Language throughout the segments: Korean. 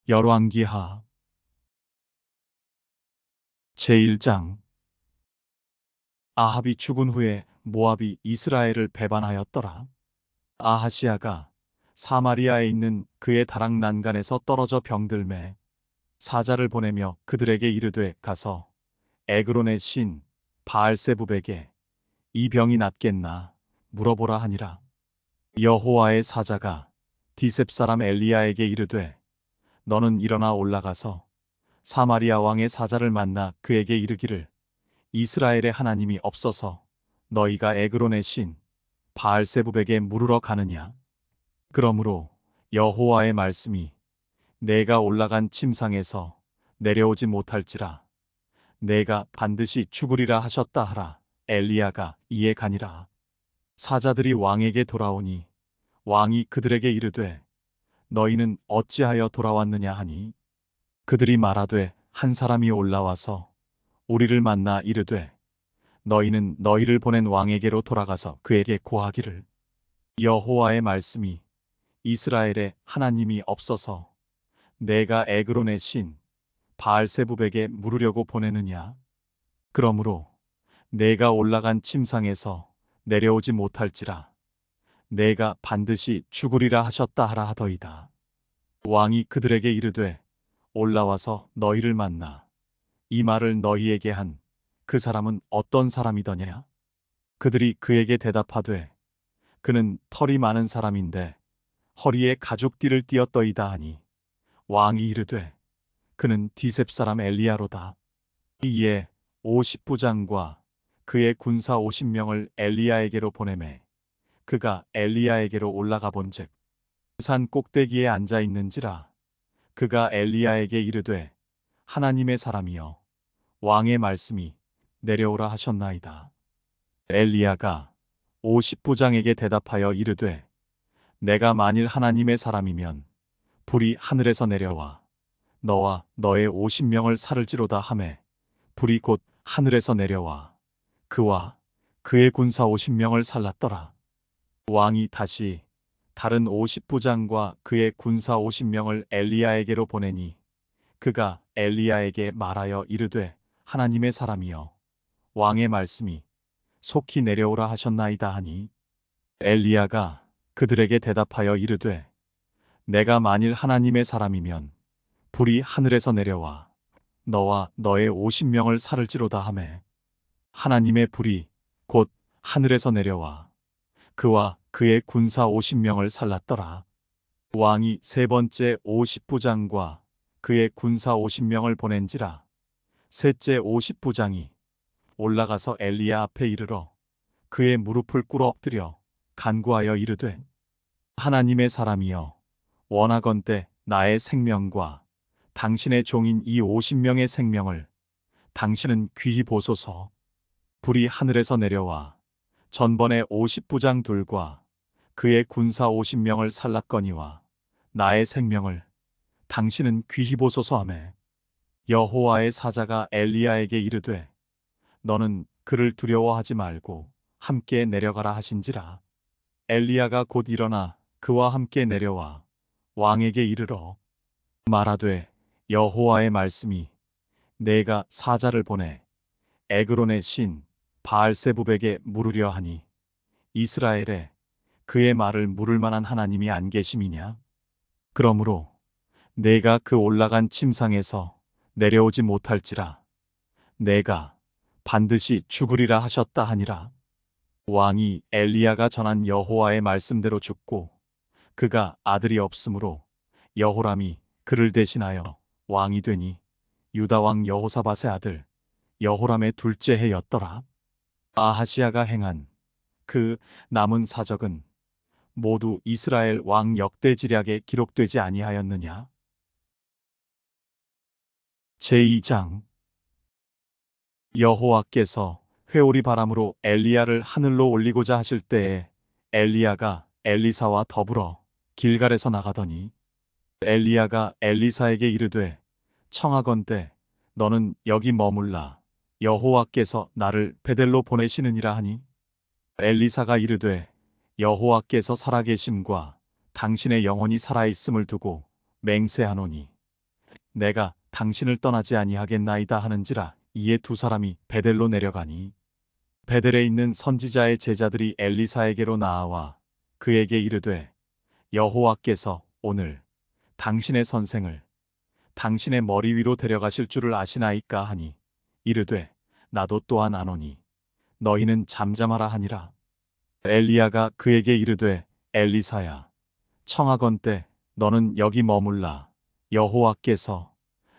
열왕기하 제1장. 아합이 죽은 후에 모압이 이스라엘을 배반하였더라. 아하시아가 사마리아에 있는 그의 다락 난간에서 떨어져 병들매 사자를 보내며 그들에게 이르되 가서 에그론의 신 바알세붑에게 이 병이 낫겠나 물어보라 하니라. 여호와의 사자가 디셉 사람 엘리야에게 이르되 너는 일어나 올라가서 사마리아 왕의 사자를 만나 그에게 이르기를 이스라엘의 하나님이 없어서 너희가 에그론의 신 바알세붑에게 물으러 가느냐. 그러므로 여호와의 말씀이 내가 올라간 침상에서 내려오지 못할지라 내가 반드시 죽으리라 하셨다 하라. 엘리야가 이에 가니라. 사자들이 왕에게 돌아오니 왕이 그들에게 이르되 너희는 어찌하여 돌아왔느냐 하니 그들이 말하되 한 사람이 올라와서 우리를 만나 이르되 너희는 너희를 보낸 왕에게로 돌아가서 그에게 고하기를 여호와의 말씀이 이스라엘의 하나님이 없어서 내가 에그론의 신 바알세붑에게 물으려고 보내느냐. 그러므로 내가 올라간 침상에서 내려오지 못할지라 내가 반드시 죽으리라 하셨다 하라 하더이다. 왕이 그들에게 이르되 올라와서 너희를 만나 이 말을 너희에게 한 그 사람은 어떤 사람이더냐. 그들이 그에게 대답하되 그는 털이 많은 사람인데 허리에 가죽띠를 띠었더이다 하니 왕이 이르되 그는 디셉 사람 엘리야로다. 이에 50부장과 그의 군사 50명을 엘리야에게로 보내매 그가 엘리야에게로 올라가 본즉 산 꼭대기에 앉아 있는지라. 그가 엘리야에게 이르되 하나님의 사람이여 왕의 말씀이 내려오라 하셨나이다. 엘리야가 50부장에게 대답하여 이르되 내가 만일 하나님의 사람이면 불이 하늘에서 내려와 너와 너의 50명을 살을지로다 하매 불이 곧 하늘에서 내려와 그와 그의 군사 50명을 살랐더라. 왕이 다시 다른 50부장과 그의 군사 50명을 엘리야에게로 보내니 그가 엘리야에게 말하여 이르되 하나님의 사람이여 왕의 말씀이 속히 내려오라 하셨나이다 하니 엘리야가 그들에게 대답하여 이르되 내가 만일 하나님의 사람이면 불이 하늘에서 내려와 너와 너의 50명을 살을지로다 하매 하나님의 불이 곧 하늘에서 내려와 그와 그의 군사 50명을 살랐더라. 왕이 세 번째 50부장과 그의 군사 50명을 보낸지라. 셋째 50부장이 올라가서 엘리야 앞에 이르러 그의 무릎을 꿇어 엎드려 간구하여 이르되 하나님의 사람이여 원하건대 나의 생명과 당신의 종인 이 50명의 생명을 당신은 귀히 보소서. 불이 하늘에서 내려와 전번에 50부장 둘과 그의 군사 50명을 살랐거니와 나의 생명을 당신은 귀히 보소서 하매 여호와의 사자가 엘리야에게 이르되 너는 그를 두려워하지 말고 함께 내려가라 하신지라. 엘리야가 곧 일어나 그와 함께 내려와 왕에게 이르러 말하되 여호와의 말씀이 내가 사자를 보내 에그론의 신 바알세붑에게 물으려 하니 이스라엘에 그의 말을 물을 만한 하나님이 안 계심이냐. 그러므로 내가 그 올라간 침상에서 내려오지 못할지라 내가 반드시 죽으리라 하셨다 하니라. 왕이 엘리야가 전한 여호와의 말씀대로 죽고 그가 아들이 없으므로 여호람이 그를 대신하여 왕이 되니 유다 왕 여호사밧의 아들 여호람의 둘째 해였더라. 아하시아가 행한 그 남은 사적은 모두 이스라엘 왕 역대지략에 기록되지 아니하였느냐. 제2장. 여호와께서 회오리 바람으로 엘리야를 하늘로 올리고자 하실 때에 엘리야가 엘리사와 더불어 길갈에서 나가더니 엘리야가 엘리사에게 이르되 청하건대 너는 여기 머물라 여호와께서 나를 베델로 보내시느니라 하니 엘리사가 이르되 여호와께서 살아계심과 당신의 영혼이 살아있음을 두고 맹세하노니 내가 당신을 떠나지 아니하겠나이다 하는지라. 이에 두 사람이 베델로 내려가니 베델에 있는 선지자의 제자들이 엘리사에게로 나아와 그에게 이르되 여호와께서 오늘 당신의 선생을 당신의 머리 위로 데려가실 줄을 아시나이까 하니 이르되 나도 또한 아노니 너희는 잠잠하라 하니라. 엘리야가 그에게 이르되 엘리사야 청하건대 너는 여기 머물라. 여호와께서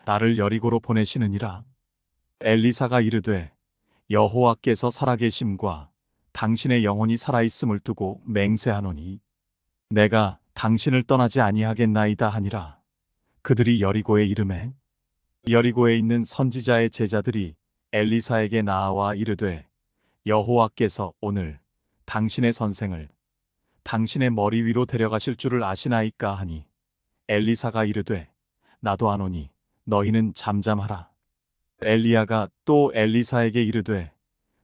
나를 여리고로 보내시느니라. 엘리사가 이르되 여호와께서 살아계심과 당신의 영혼이 살아있음을 두고 맹세하노니 내가 당신을 떠나지 아니하겠나이다 하니라. 그들이 여리고에 이르매 여리고에 있는 선지자의 제자들이 엘리사에게 나아와 이르되 여호와께서 오늘 당신의 선생을 당신의 머리 위로 데려가실 줄을 아시나이까 하니 엘리사가 이르되 나도 아노니 너희는 잠잠하라. 엘리야가 또 엘리사에게 이르되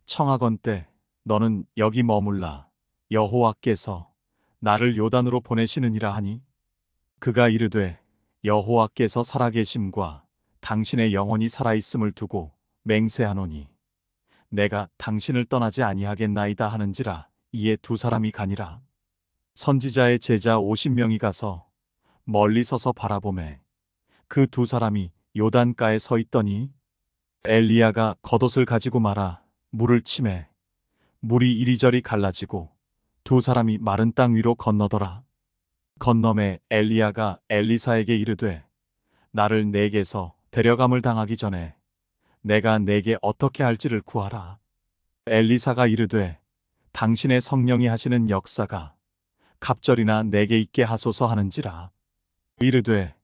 청하건대 너는 여기 머물라. 여호와께서 나를 요단으로 보내시느니라 하니 그가 이르되 여호와께서 살아계심과 당신의 영혼이 살아있음을 두고 맹세하노니 내가 당신을 떠나지 아니하겠나이다 하는지라. 이에 두 사람이 가니라. 선지자의 제자 50명이 가서 멀리 서서 바라보매 그 두 사람이 요단가에 서 있더니 엘리야가 겉옷을 가지고 말아 물을 치매 물이 이리저리 갈라지고 두 사람이 마른 땅 위로 건너더라. 건너매 엘리야가 엘리사에게 이르되 나를 내게서 데려감을 당하기 전에 내가 내게 어떻게 할지를 구하라. 엘리사가 이르되 당신의 성령이 하시는 역사가 갑절이나 내게 있게 하소서 하는지라. 이르되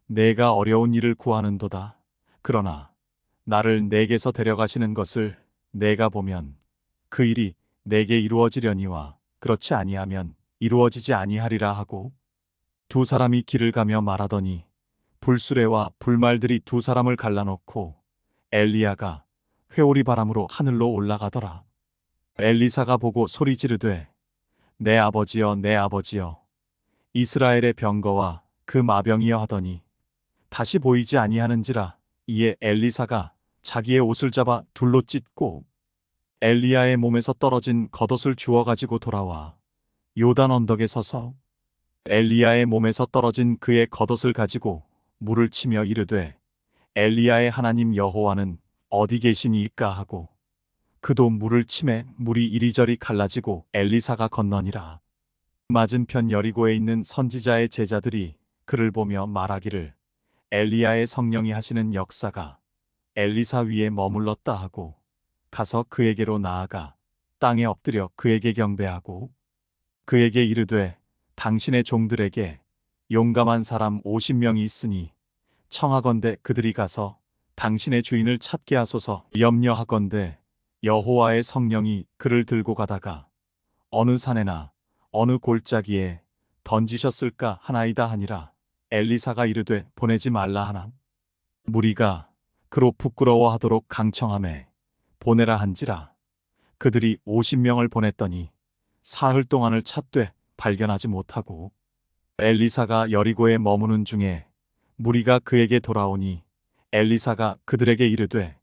내가 어려운 일을 구하는도다. 그러나 나를 내게서 데려가시는 것을 내가 보면 그 일이 내게 이루어지려니와 그렇지 아니하면 이루어지지 아니하리라 하고 두 사람이 길을 가며 말하더니 불수레와 불말들이 두 사람을 갈라놓고 엘리야가 회오리 바람으로 하늘로 올라가더라. 엘리사가 보고 소리 지르되 내 아버지여 내 아버지여 이스라엘의 병거와 그 마병이여 하더니 다시 보이지 아니하는지라. 이에 엘리사가 자기의 옷을 잡아 둘로 찢고 엘리야의 몸에서 떨어진 겉옷을 주워 가지고 돌아와 요단 언덕에 서서 엘리야의 몸에서 떨어진 그의 겉옷을 가지고 물을 치며 이르되 엘리야의 하나님 여호와는 어디 계시니이까 하고 그도 물을 치매 물이 이리저리 갈라지고 엘리사가 건너니라. 맞은편 여리고에 있는 선지자의 제자들이 그를 보며 말하기를 엘리야의 성령이 하시는 역사가 엘리사 위에 머물렀다 하고 가서 그에게로 나아가 땅에 엎드려 그에게 경배하고 그에게 이르되 당신의 종들에게 용감한 사람 50명이 있으니 청하건대 그들이 가서 당신의 주인을 찾게 하소서. 염려하건대 여호와의 성령이 그를 들고 가다가 어느 산에나 어느 골짜기에 던지셨을까 하나이다 하니라. 엘리사가 이르되 보내지 말라 하나 무리가 그로 부끄러워하도록 강청하매 보내라 한지라. 그들이 50명을 보냈더니 사흘 동안을 찾되 발견하지 못하고 엘리사가 여리고에 머무는 중에 무리가 그에게 돌아오니 엘리사가 그들에게 이르되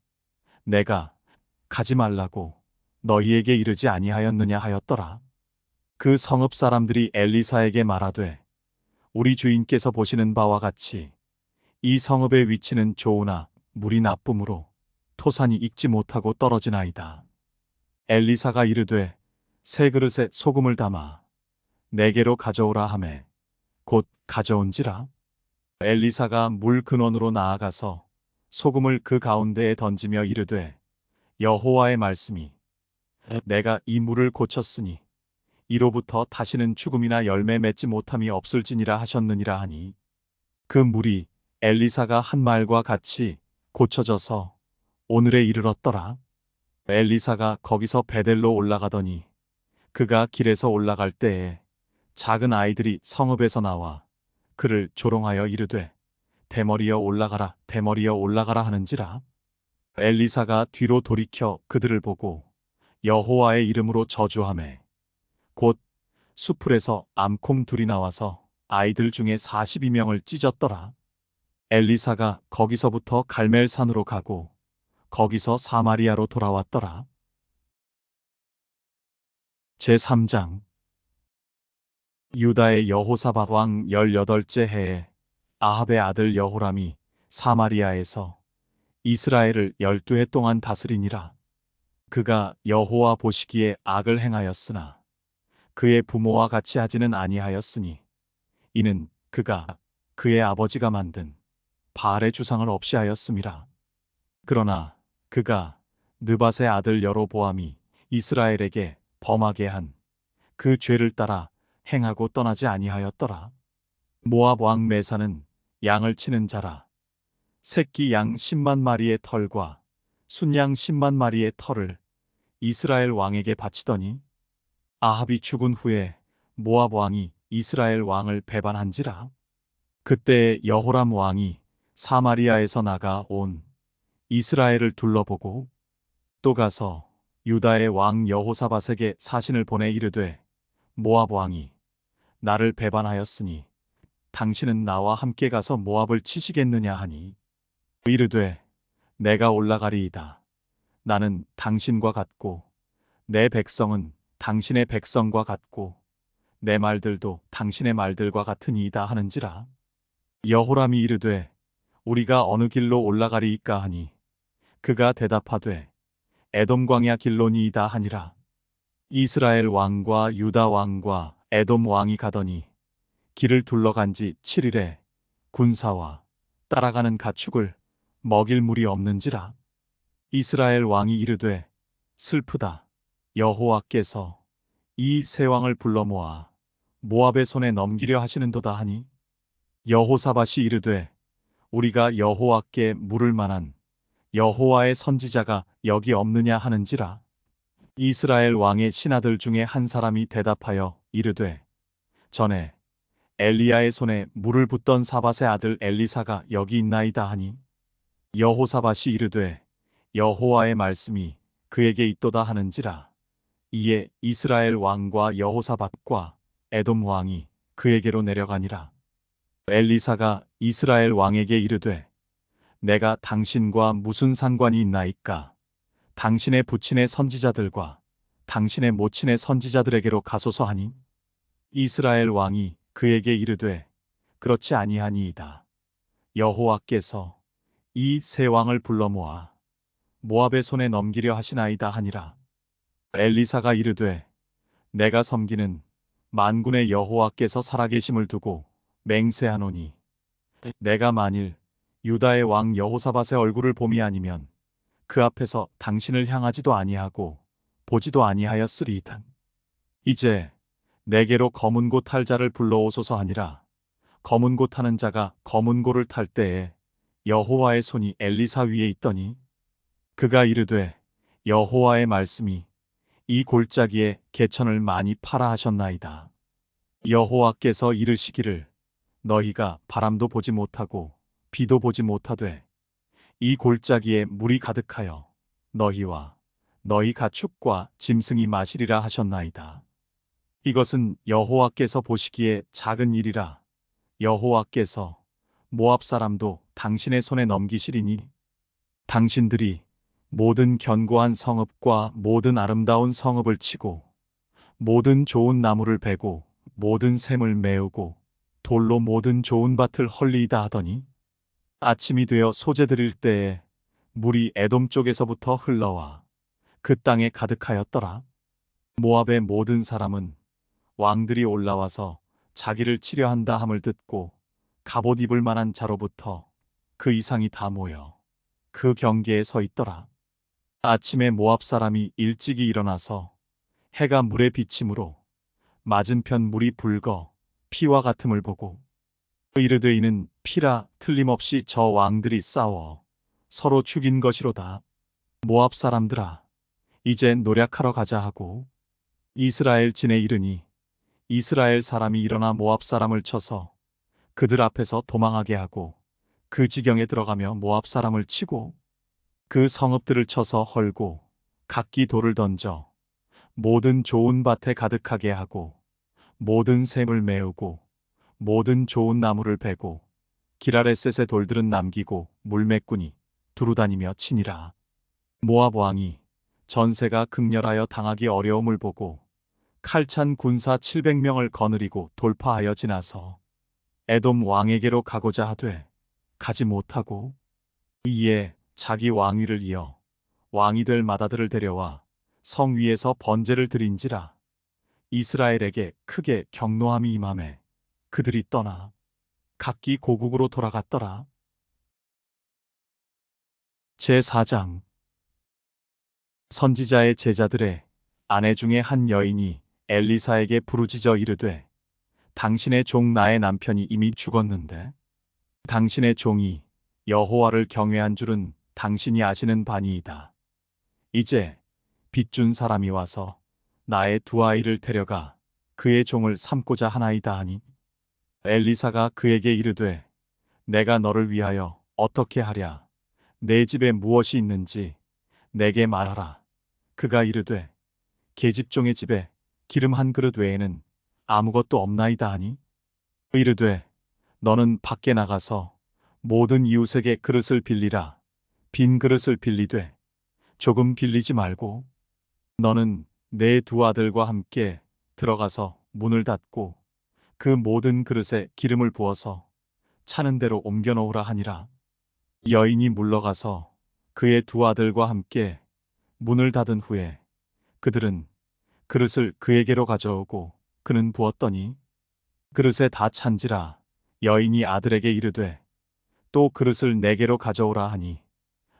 내가 가지 말라고 너희에게 이르지 아니하였느냐 하였더라. 그 성읍 사람들이 엘리사에게 말하되 우리 주인께서 보시는 바와 같이 이 성읍의 위치는 좋으나 물이 나쁨으로 토산이 익지 못하고 떨어지나이다. 엘리사가 이르되 새 그릇에 소금을 담아 내게로 가져오라 하매 곧 가져온지라. 엘리사가 물 근원으로 나아가서 소금을 그 가운데에 던지며 이르되 여호와의 말씀이 내가 이 물을 고쳤으니 이로부터 다시는 죽음이나 열매 맺지 못함이 없을지니라 하셨느니라 하니 그 물이 엘리사가 한 말과 같이 고쳐져서 오늘에 이르렀더라. 엘리사가 거기서 베델로 올라가더니 그가 길에서 올라갈 때에 작은 아이들이 성읍에서 나와 그를 조롱하여 이르되 대머리여 올라가라 대머리여 올라가라 하는지라. 엘리사가 뒤로 돌이켜 그들을 보고 여호와의 이름으로 저주하매 곧 수풀에서 암콩 둘이 나와서 아이들 중에 42명을 찢었더라. 엘리사가 거기서부터 갈멜산으로 가고 거기서 사마리아로 돌아왔더라. 제3장. 유다의 여호사밧 왕 18째 해에 아합의 아들 여호람이 사마리아에서 이스라엘을 12해 동안 다스리니라. 그가 여호와 보시기에 악을 행하였으나 그의 부모와 같이 하지는 아니하였으니 이는 그가 그의 아버지가 만든 바알의 주상을 없이 하였음이라. 그러나 그가 느밧의 아들 여로보암이 이스라엘에게 범하게 한 그 죄를 따라 행하고 떠나지 아니하였더라. 모압 왕 메사는 양을 치는 자라. 새끼 양 10만 마리의 털과 순양 10만 마리의 털을 이스라엘 왕에게 바치더니 아합이 죽은 후에 모압 왕이 이스라엘 왕을 배반한지라. 그때 여호람 왕이 사마리아에서 나가 온 이스라엘을 둘러보고 또 가서 유다의 왕 여호사밧에게 사신을 보내 이르되 모압 왕이 나를 배반하였으니 당신은 나와 함께 가서 모압을 치시겠느냐 하니 이르되 내가 올라가리이다. 나는 당신과 같고 내 백성은 당신의 백성과 같고 내 말들도 당신의 말들과 같으니이다 하는지라. 여호람이 이르되 우리가 어느 길로 올라가리이까 하니 그가 대답하되 에돔 광야 길로니이다 하니라. 이스라엘 왕과 유다 왕과 에돔 왕이 가더니 길을 둘러간 지 7일에 군사와 따라가는 가축을 먹일 물이 없는지라. 이스라엘 왕이 이르되 슬프다. 여호와께서 이 세 왕을 불러 모아 모압의 손에 넘기려 하시는도다 하니 여호사밧이 이르되 우리가 여호와께 물을 만한 여호와의 선지자가 여기 없느냐 하는지라. 이스라엘 왕의 신하들 중에 한 사람이 대답하여 이르되 전에 엘리야의 손에 물을 붓던 사밧의 아들 엘리사가 여기 있나이다 하니 여호사밧이 이르되 여호와의 말씀이 그에게 있도다 하는지라. 이에 이스라엘 왕과 여호사밧과 에돔 왕이 그에게로 내려가니라. 엘리사가 이스라엘 왕에게 이르되 내가 당신과 무슨 상관이 있나이까? 당신의 부친의 선지자들과 당신의 모친의 선지자들에게로 가소서 하니 이스라엘 왕이 그에게 이르되 그렇지 아니하니이다. 여호와께서 이 세 왕을 불러 모아 모압의 손에 넘기려 하시나이다 하니라. 엘리사가 이르되 내가 섬기는 만군의 여호와께서 살아계심을 두고 맹세하노니 내가 만일 유다의 왕 여호사밧의 얼굴을 봄이 아니면 그 앞에서 당신을 향하지도 아니하고 보지도 아니하였으리이다. 이제 내게로 검은 고 탈 자를 불러오소서 하니라. 검은 고 타는 자가 검은 고를 탈 때에 여호와의 손이 엘리사 위에 있더니 그가 이르되 여호와의 말씀이 이 골짜기에 개천을 많이 파라 하셨나이다. 여호와께서 이르시기를 너희가 바람도 보지 못하고 비도 보지 못하되 이 골짜기에 물이 가득하여 너희와 너희 가축과 짐승이 마시리라 하셨나이다. 이것은 여호와께서 보시기에 작은 일이라. 여호와께서 모압 사람도 당신의 손에 넘기시리니 당신들이 모든 견고한 성읍과 모든 아름다운 성읍을 치고 모든 좋은 나무를 베고 모든 샘을 메우고 돌로 모든 좋은 밭을 헐리이다 하더니 아침이 되어 소재 드릴 때에 물이 에돔 쪽에서부터 흘러와 그 땅에 가득하였더라. 모압의 모든 사람은 왕들이 올라와서 자기를 치려 한다 함을 듣고 갑옷 입을 만한 자로부터 그 이상이 다 모여 그 경계에 서 있더라. 아침에 모압 사람이 일찍이 일어나서 해가 물에 비침으로 맞은편 물이 붉어 피와 같음을 보고 이르되 이는 피라 틀림없이 저 왕들이 싸워 서로 죽인 것이로다. 모압 사람들아 이제 노략하러 가자 하고 이스라엘 진에 이르니 이스라엘 사람이 일어나 모압 사람을 쳐서 그들 앞에서 도망하게 하고 그 지경에 들어가며 모압 사람을 치고 그 성읍들을 쳐서 헐고 각기 돌을 던져 모든 좋은 밭에 가득하게 하고 모든 샘을 메우고 모든 좋은 나무를 베고 기라레셋의 돌들은 남기고 물매꾼이 두루다니며 치니라. 모압 왕이 전세가 극렬하여 당하기 어려움을 보고 칼찬 군사 700명을 거느리고 돌파하여 지나서 에돔 왕에게로 가고자 하되 가지 못하고 이에 자기 왕위를 이어 왕이 될 맏아들을 데려와 성 위에서 번제를 드린지라. 이스라엘에게 크게 경노함이 임하매 그들이 떠나 각기 고국으로 돌아갔더라. 제4장. 선지자의 제자들의 아내 중에 한 여인이 엘리사에게 부르짖어 이르되 당신의 종 나의 남편이 이미 죽었는데 당신의 종이 여호와를 경외한 줄은 당신이 아시는 바니이다. 이제 빚준 사람이 와서 나의 두 아이를 데려가 그의 종을 삼고자 하나이다 하니 엘리사가 그에게 이르되 내가 너를 위하여 어떻게 하랴. 내 집에 무엇이 있는지 내게 말하라. 그가 이르되 계집종의 집에 기름 한 그릇 외에는 아무것도 없나이다 하니 이르되 너는 밖에 나가서 모든 이웃에게 그릇을 빌리라. 빈 그릇을 빌리되 조금 빌리지 말고 너는 내 두 아들과 함께 들어가서 문을 닫고 그 모든 그릇에 기름을 부어서 차는 대로 옮겨 놓으라 하니라. 여인이 물러가서 그의 두 아들과 함께 문을 닫은 후에 그들은 그릇을 그에게로 가져오고 그는 부었더니 그릇에 다 찬지라. 여인이 아들에게 이르되 또 그릇을 내게로 가져오라 하니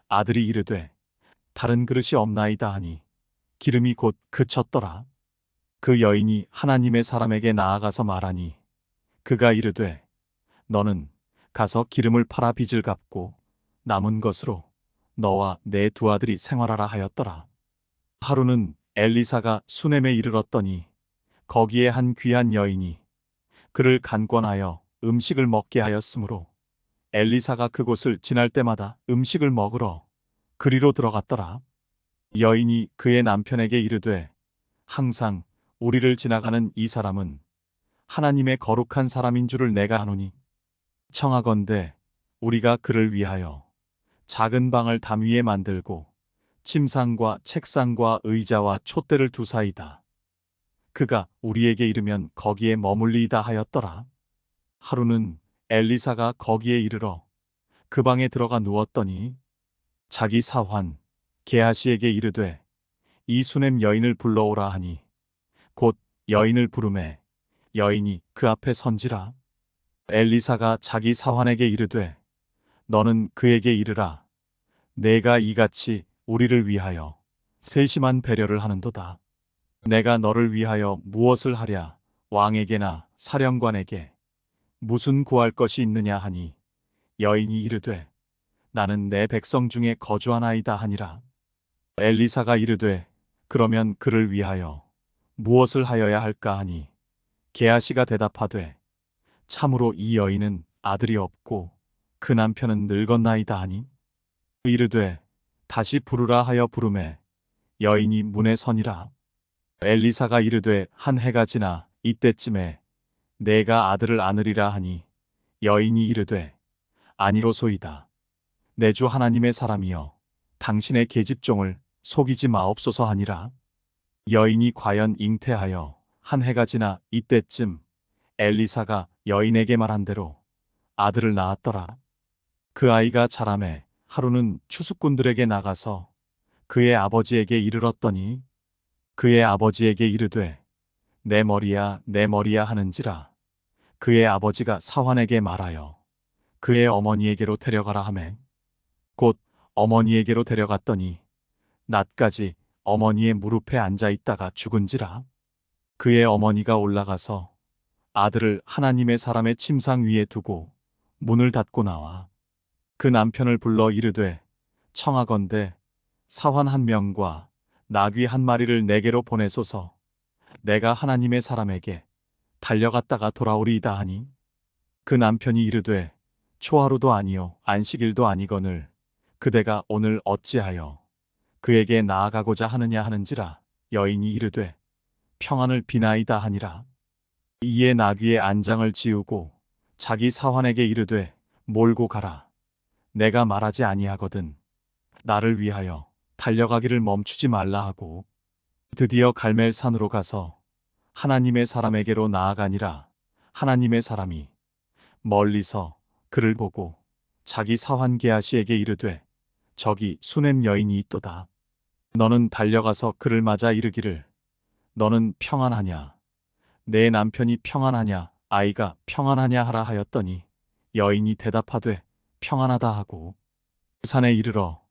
아들이 이르되 다른 그릇이 없나이다 하니 기름이 곧 그쳤더라. 그 여인이 하나님의 사람에게 나아가서 말하니 그가 이르되 너는 가서 기름을 팔아 빚을 갚고 남은 것으로 너와 내 두 아들이 생활하라 하였더라. 하루는 엘리사가 수넴에 이르렀더니 거기에 한 귀한 여인이 그를 간권하여 음식을 먹게 하였으므로 엘리사가 그곳을 지날 때마다 음식을 먹으러 그리로 들어갔더라. 여인이 그의 남편에게 이르되 항상 우리를 지나가는 이 사람은 하나님의 거룩한 사람인 줄을 내가 아노니 청하건대 우리가 그를 위하여 작은 방을 담 위에 만들고 침상과 책상과 의자와 촛대를 두사이다. 그가 우리에게 이르면 거기에 머물리이다 하였더라. 하루는 엘리사가 거기에 이르러 그 방에 들어가 누웠더니 자기 사환 게하시에게 이르되 이 수넴 여인을 불러오라 하니 곧 여인을 부르매 여인이 그 앞에 선지라. 엘리사가 자기 사환에게 이르되 너는 그에게 이르라. 내가 이같이 우리를 위하여 세심한 배려를 하는도다. 내가 너를 위하여 무엇을 하랴. 왕에게나 사령관에게 무슨 구할 것이 있느냐 하니 여인이 이르되 나는 내 백성 중에 거주하나이다 하니라. 엘리사가 이르되 그러면 그를 위하여 무엇을 하여야 할까 하니 게하시가 대답하되 참으로 이 여인은 아들이 없고 그 남편은 늙었나이다 하니 이르되 다시 부르라 하여 부르매 여인이 문에 서니라. 엘리사가 이르되 한 해가 지나 이때쯤에 내가 아들을 안으리라 하니 여인이 이르되 아니로소이다. 내 주 하나님의 사람이여 당신의 계집종을 속이지 마옵소서 하니라. 여인이 과연 잉태하여 한 해가 지나 이때쯤 엘리사가 여인에게 말한 대로 아들을 낳았더라. 그 아이가 자라매 하루는 추수꾼들에게 나가서 그의 아버지에게 이르렀더니 그의 아버지에게 이르되 내 머리야 내 머리야 하는지라. 그의 아버지가 사환에게 말하여 그의 어머니에게로 데려가라 하매 곧 어머니에게로 데려갔더니 낮까지 어머니의 무릎에 앉아 있다가 죽은지라. 그의 어머니가 올라가서 아들을 하나님의 사람의 침상 위에 두고 문을 닫고 나와 그 남편을 불러 이르되 청하건대 사환 한 명과 나귀 한 마리를 내게로 보내소서. 내가 하나님의 사람에게 달려갔다가 돌아오리이다 하니 그 남편이 이르되 초하루도 아니요 안식일도 아니거늘 그대가 오늘 어찌하여 그에게 나아가고자 하느냐 하는지라. 여인이 이르되 평안을 비나이다 하니라. 이에 나귀의 안장을 지우고 자기 사환에게 이르되 몰고 가라. 내가 말하지 아니하거든. 나를 위하여 달려가기를 멈추지 말라 하고 드디어 갈멜산으로 가서 하나님의 사람에게로 나아가니라. 하나님의 사람이 멀리서 그를 보고 자기 사환 게하시에게 이르되 저기 수넴 여인이 있도다. 너는 달려가서 그를 맞아 이르기를 너는 평안하냐? 내 남편이 평안하냐? 아이가 평안하냐 하라 하였더니 여인이 대답하되 평안하다 하고 산에 이르러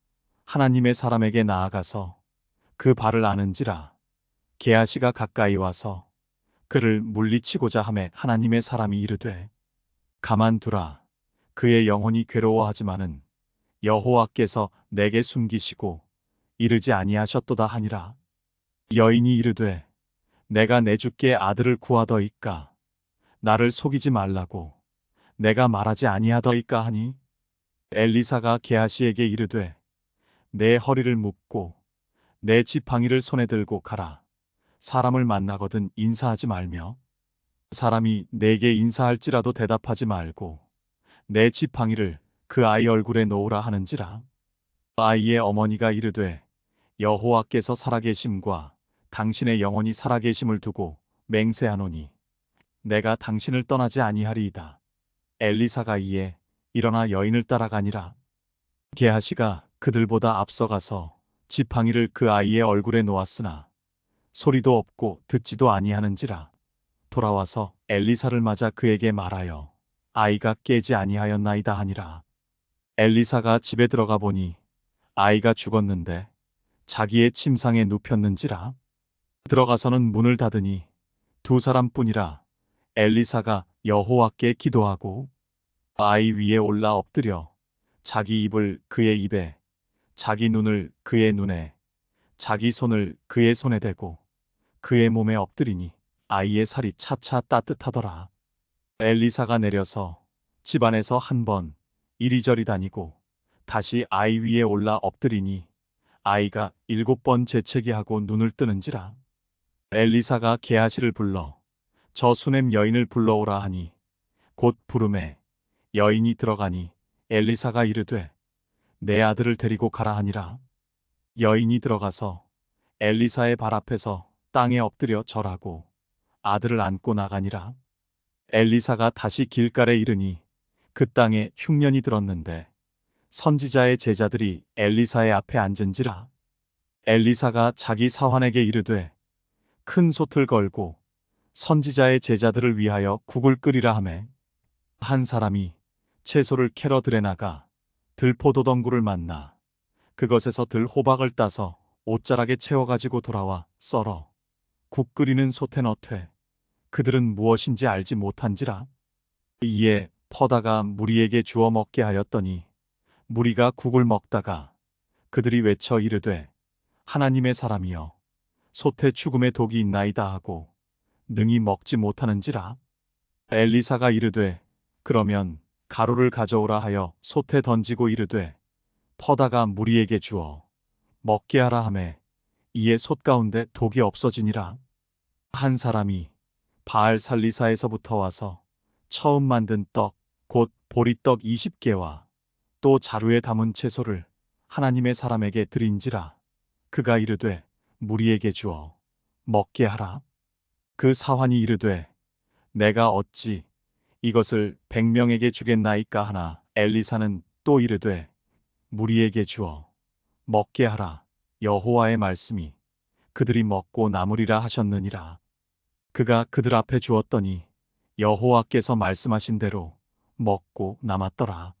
하나님의 사람에게 나아가서 그 발을 아는지라. 게하시가 가까이 와서 그를 물리치고자 하매 하나님의 사람이 이르되 가만두라. 그의 영혼이 괴로워하지만은 여호와께서 내게 숨기시고 이르지 아니하셨도다 하니라. 여인이 이르되 내가 내 주께 아들을 구하더이까. 나를 속이지 말라고 내가 말하지 아니하더이까 하니 엘리사가 게하시에게 이르되 내 허리를 묶고 내 지팡이를 손에 들고 가라. 사람을 만나거든 인사하지 말며 사람이 내게 인사할지라도 대답하지 말고 내 지팡이를 그 아이 얼굴에 놓으라 하는지라. 아이의 어머니가 이르되 여호와께서 살아계심과 당신의 영혼이 살아계심을 두고 맹세하노니 내가 당신을 떠나지 아니하리이다. 엘리사가 이에 일어나 여인을 따라가니라. 게하시가 그들보다 앞서가서 지팡이를 그 아이의 얼굴에 놓았으나 소리도 없고 듣지도 아니하는지라. 돌아와서 엘리사를 맞아 그에게 말하여 아이가 깨지 아니하였나이다 하니라. 엘리사가 집에 들어가 보니 아이가 죽었는데 자기의 침상에 눕혔는지라. 들어가서는 문을 닫으니 두 사람뿐이라. 엘리사가 여호와께 기도하고 아이 위에 올라 엎드려 자기 입을 그의 입에 자기 눈을 그의 눈에 자기 손을 그의 손에 대고 그의 몸에 엎드리니 아이의 살이 차차 따뜻하더라. 엘리사가 내려서 집안에서 한 번 이리저리 다니고 다시 아이 위에 올라 엎드리니 아이가 7번 재채기 하고 눈을 뜨는지라. 엘리사가 게하시를 불러 저 수넴 여인을 불러오라 하니 곧 부르매 여인이 들어가니 엘리사가 이르되 내 아들을 데리고 가라 하니라. 여인이 들어가서 엘리사의 발 앞에서 땅에 엎드려 절하고 아들을 안고 나가니라. 엘리사가 다시 길갈에 이르니 그 땅에 흉년이 들었는데 선지자의 제자들이 엘리사의 앞에 앉은지라. 엘리사가 자기 사환에게 이르되 큰 솥을 걸고 선지자의 제자들을 위하여 국을 끓이라 하매 한 사람이 채소를 캐러 들에 나가 들포도덩굴을 만나 그것에서 들호박을 따서 옷자락에 채워가지고 돌아와 썰어 국 끓이는 솥에 넣되 그들은 무엇인지 알지 못한지라. 이에 퍼다가 무리에게 주어 먹게 하였더니 무리가 국을 먹다가 그들이 외쳐 이르되 하나님의 사람이여 솥에 죽음의 독이 있나이다 하고 능히 먹지 못하는지라. 엘리사가 이르되 그러면 가루를 가져오라 하여 솥에 던지고 이르되 퍼다가 무리에게 주어 먹게 하라 하매 이에 솥 가운데 독이 없어지니라. 한 사람이 바알 살리사에서부터 와서 처음 만든 떡 곧 보리떡 20개와 또 자루에 담은 채소를 하나님의 사람에게 드린지라. 그가 이르되 무리에게 주어 먹게 하라. 그 사환이 이르되 내가 어찌 이것을 100명에게 주겠나이까 하나 엘리사는 또 이르되 무리에게 주어 먹게 하라. 여호와의 말씀이 그들이 먹고 남으리라 하셨느니라. 그가 그들 앞에 주었더니 여호와께서 말씀하신 대로 먹고 남았더라.